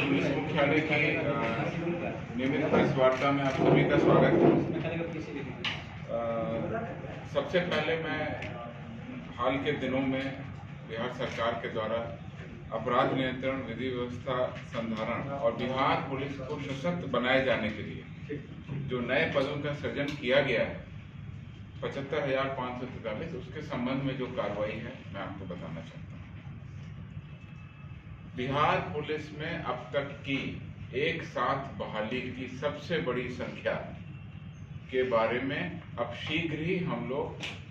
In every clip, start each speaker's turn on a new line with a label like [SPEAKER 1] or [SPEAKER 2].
[SPEAKER 1] Police मुख्यालय की नियमित प्रेस वार्ता में आप सभी का स्वागत है। सबसे पहले मैं हाल के दिनों में बिहार सरकार के द्वारा अपराध नियंत्रण, विधि व्यवस्था संधारण और बिहार पुलिस को सशक्त बनाए जाने के लिए जो नए पदों का सृजन किया गया है 75,543, उसके संबंध में जो कार्रवाई है मैं आपको बताना चाहता हूँ। बिहार पुलिस में अब तक की एक साथ बहाली की सबसे बड़ी संख्या के बारे में अब शीघ्र ही हम लोग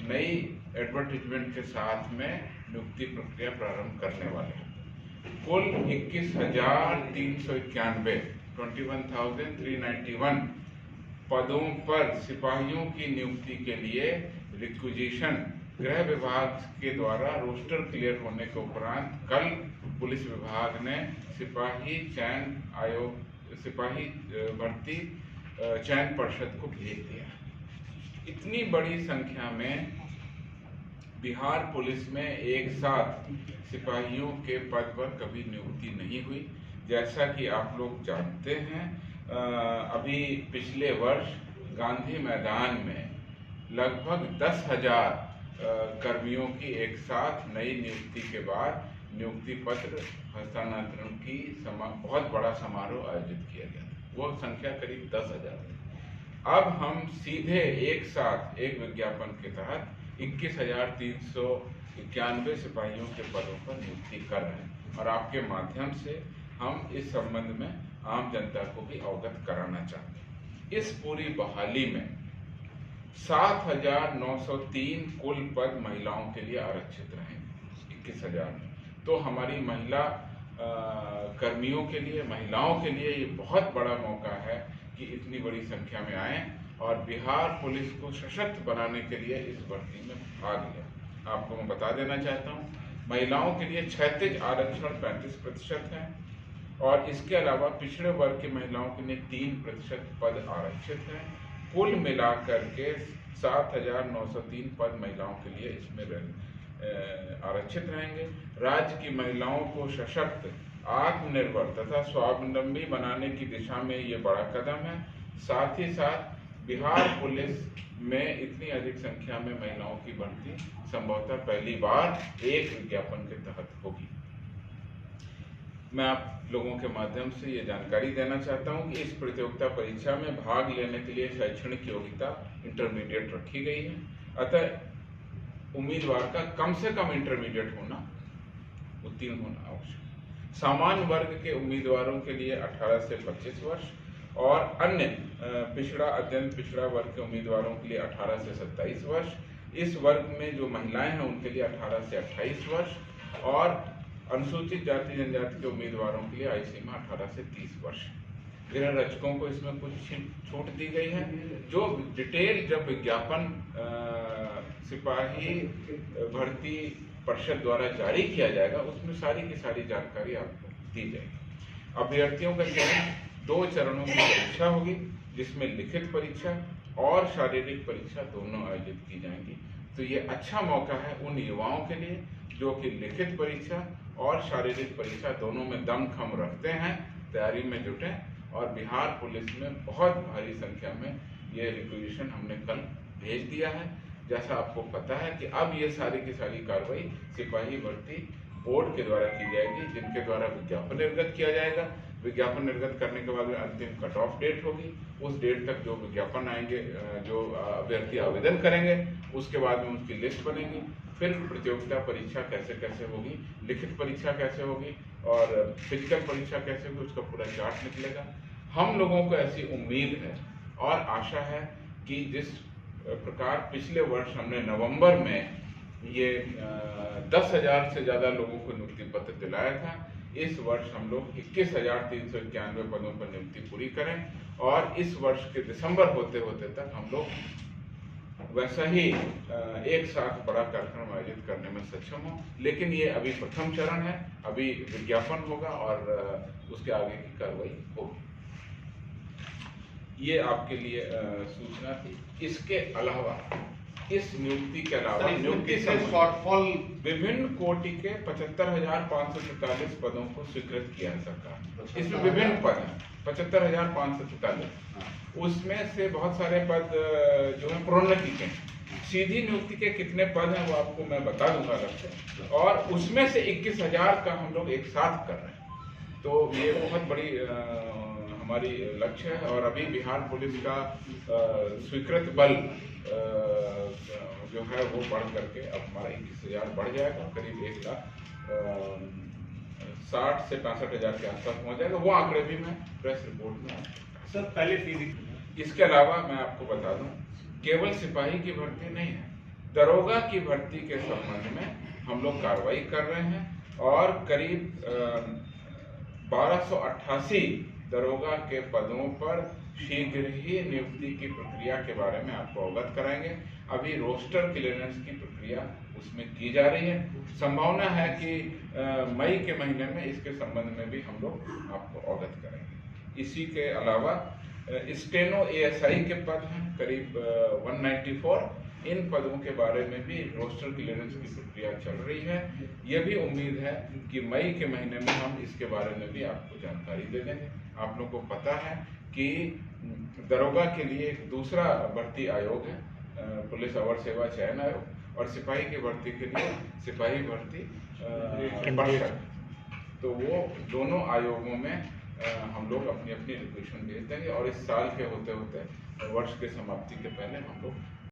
[SPEAKER 1] नई एडवर्टीजमेंट के साथ में नियुक्ति प्रक्रिया प्रारंभ करने वाले हैं। कुल 21,391 21,391 पदों पर सिपाहियों की नियुक्ति के लिए रिक्विजिशन गृह विभाग के द्वारा रोस्टर क्लियर होने के उपरांत कल पुलिस विभाग ने सिपाही भर्ती चयन परिषद को भेज दिया। इतनी बड़ी संख्या में बिहार पुलिस में एक साथ सिपाहियों के पद पर कभी नियुक्ति नहीं हुई। जैसा कि आप लोग जानते हैं, अभी पिछले वर्ष गांधी मैदान में लगभग 10,000 कर्मियों की एक साथ नई नियुक्ति के बाद नियुक्ति पत्र हस्तांतरण की बहुत बड़ा समारोह आयोजित किया गया। वो संख्या करीब 10,000 है। अब हम सीधे एक साथ एक विज्ञापन के तहत 21,391 सिपाहियों के पदों पर नियुक्ति कर रहे हैं और आपके माध्यम से हम इस संबंध में आम जनता को भी अवगत कराना चाहते हैं। इस पूरी बहाली में 7,903 कुल पद महिलाओं के लिए आरक्षित रहेंगे। 21,000 में तो हमारी महिला कर्मियों के लिए, महिलाओं के लिए ये बहुत बड़ा मौका है कि इतनी बड़ी संख्या में आए और बिहार पुलिस को सशक्त बनाने के लिए इस भर्ती में भाग लें। आपको मैं बता देना चाहता हूँ, महिलाओं के लिए क्षैतिज आरक्षण 35% है और इसके अलावा पिछड़े वर्ग की महिलाओं के लिए 3% पद आरक्षित हैं। कुल मिलाकर के 7,903 पद महिलाओं के लिए इसमें आरक्षित रहेंगे। राज्य की महिलाओं को सशक्त, आत्मनिर्भर तथा स्वावलंबी बनाने की दिशा में ये बड़ा कदम है। साथ ही साथ बिहार पुलिस में इतनी अधिक संख्या में महिलाओं की भर्ती संभवतः पहली बार एक विज्ञापन के तहत होगी। मैं आप लोगों के माध्यम से ये जानकारी देना चाहता हूं कि इस प्रतियोगिता परीक्षा में भाग लेने के लिए शैक्षणिक योग्यता इंटरमीडिएट रखी गई है। अतः उम्मीदवार का कम से कम इंटरमीडिएट होना, उत्तीर्ण होना आवश्यक। सामान्य वर्ग के उम्मीदवारों के लिए 18 से 25 वर्ष और अन्य पिछड़ा, अत्यंत पिछड़ा वर्ग के उम्मीदवारों के लिए 18 से 27 वर्ष। इस वर्ग में जो महिलाएं हैं उनके लिए 18 से 28 वर्ष और अनुसूचित जाति जनजाति के उम्मीदवारों के लिए आयु सीमा 18 से 30 वर्ष। गृह रक्षकों को इसमें कुछ छूट दी गई है। जो डिटेल जब विज्ञापन सिपाही भर्ती परिषद द्वारा जारी किया जाएगा उसमें सारी की सारी जानकारी आपको दी जाएगी। अभ्यर्थियों का चयन 2 चरणों की परीक्षा होगी, जिसमें लिखित परीक्षा और शारीरिक परीक्षा दोनों आयोजित की जाएंगी। तो ये अच्छा मौका है उन युवाओं के लिए जो कि लिखित परीक्षा और शारीरिक परीक्षा दोनों में दमखम रखते हैं, तैयारी में जुटे और बिहार पुलिस में बहुत भारी संख्या में ये रिक्विजिशन हमने कल भेज दिया है। जैसा आपको पता है कि अब ये सारी की सारी कार्रवाई सिपाही भर्ती बोर्ड के द्वारा की जाएगी, जिनके द्वारा विज्ञापन निर्गत किया जाएगा। विज्ञापन निर्गत करने के बाद अंतिम कट ऑफ डेट होगी। उस डेट तक जो विज्ञापन आएंगे, जो अभ्यर्थी आवेदन करेंगे, उसके बाद में उसकी लिस्ट बनेगी। फिर प्रतियोगिता परीक्षा कैसे कैसे होगी, लिखित परीक्षा कैसे होगी और फिजिकल परीक्षा कैसे होगी, उसका पूरा चार्ट निकलेगा। हम लोगों को ऐसी उम्मीद है और आशा है कि जिस प्रकार पिछले वर्ष हमने नवंबर में ये 10,000 से ज़्यादा लोगों को नियुक्ति पत्र दिलाया था, इस वर्ष हम लोग 21,391 पदों पर नियुक्ति पूरी करें और इस वर्ष के दिसंबर होते होते तक हम लोग वैसा ही एक साथ बड़ा कार्यक्रम आयोजित करने में सक्षम हो। लेकिन ये अभी प्रथम चरण है, अभी विज्ञापन होगा और उसके आगे की कार्रवाई होगी। ये आपके लिए सूचना थी। इसके अलावा इस नियुक्ति के अलावा नियुक्ति
[SPEAKER 2] से शॉर्टफॉल
[SPEAKER 1] विभिन्न कोटि के 75,543 पदों को स्वीकृत किया है सरकार। इसमें विभिन्न पद हैं 75,543। उसमें से बहुत सारे पद जो है प्रोन्नति के हैं। सीधी नियुक्ति के कितने पद हैं वो आपको मैं बता दूंगा अलग से, और उसमें से 21,000 का हम लोग एक साथ कर रहे हैं। तो ये बहुत बड़ी हमारी लक्ष्य है। और अभी बिहार पुलिस का स्वीकृत बल जो है वो बढ़ करके अब हमारा 21,000 बढ़ जाएगा, करीब 1,60,000 से 65,000 के आसपास पहुंच जाएगा। वो आंकड़े भी मैं प्रेस रिपोर्ट में
[SPEAKER 2] सर पहले फिजिकल।
[SPEAKER 1] इसके अलावा मैं आपको बता दूं, केवल सिपाही की भर्ती नहीं है, दरोगा की भर्ती के संबंध में हम लोग कार्रवाई कर रहे हैं और करीब 1288 दरोगा के पदों पर शीघ्र ही नियुक्ति की प्रक्रिया के बारे में आपको अवगत कराएंगे। अभी रोस्टर क्लियरेंस की प्रक्रिया उसमें की जा रही है। संभावना है कि मई के महीने में इसके संबंध में भी हम लोग आपको अवगत करेंगे। इसी के अलावा स्टेनो एएसआई के पद हैं करीब 194। इन पदों के बारे में भी रोस्टर क्लियरेंस की प्रक्रिया चल रही है। यह भी उम्मीद है कि मई के महीने में हम इसके बारे में भी आपको जानकारी दे देंगे। आप लोगों को पता है कि दरोगा के लिए एक दूसरा भर्ती आयोग है, पुलिस अवर सेवा चयन आयोग, और सिपाही की भर्ती के लिए सिपाही भर्ती परिषद। तो वो दोनों आयोगों में हम लोग अपनी अपनी एप्लीकेशन भेज देंगे और इस साल के होते होते वर्ष के समाप्ति के पहले हम लोग